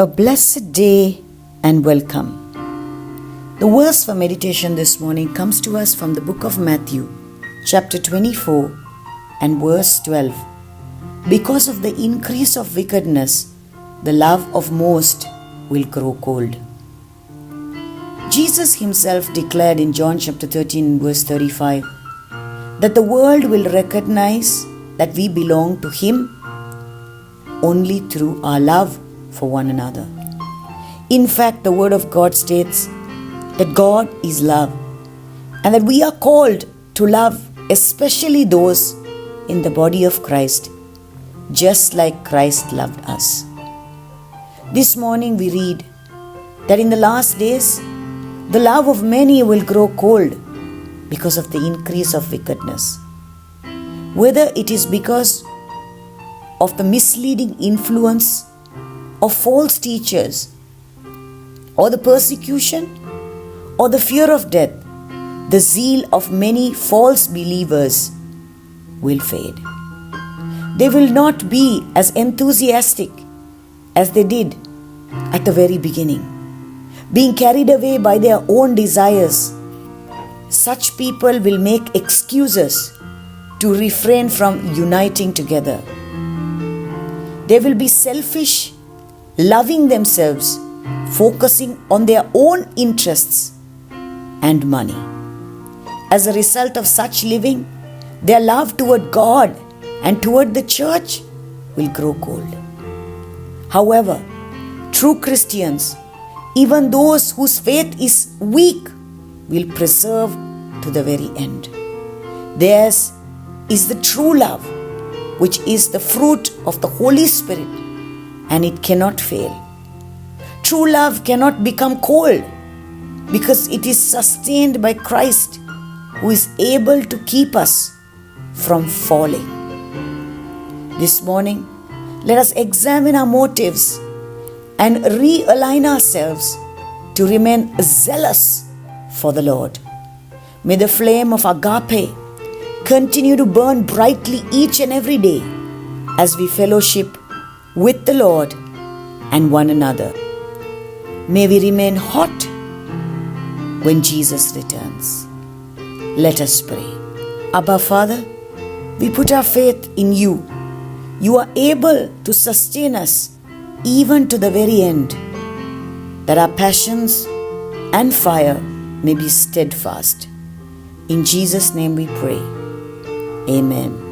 A blessed day and welcome. The verse for meditation this morning comes to us from the book of Matthew, chapter 24 and verse 12. Because of the increase of wickedness, the love of most will grow cold. Jesus himself declared in John chapter 13 verse 35 that the world will recognize that we belong to him only through our love for one another. In fact, the Word of God states that God is love and that we are called to love especially those in the body of Christ, just like Christ loved us. This morning we read that in the last days, the love of many will grow cold because of the increase of wickedness. Whether it is because of the misleading influence of false teachers, or the persecution, or the fear of death, the zeal of many false believers will fade. They will not be as enthusiastic as they did at the very beginning, being carried away by their own desires. Such people will make excuses to refrain from uniting together. They will be selfish, loving themselves, focusing on their own interests and money. As a result of such living, their love toward God and toward the church will grow cold. However, true Christians, even those whose faith is weak, will persevere to the very end. Theirs is the true love, which is the fruit of the Holy Spirit, and it cannot fail. True love cannot become cold because it is sustained by Christ, who is able to keep us from falling. This morning, let us examine our motives and realign ourselves to remain zealous for the Lord. May the flame of agape continue to burn brightly each and every day as we fellowship with the Lord and one another. May we remain hot when Jesus returns. Let us pray. Abba Father, we put our faith in you. You are able to sustain us even to the very end, that our passions and fire may be steadfast. In Jesus' name we pray. Amen.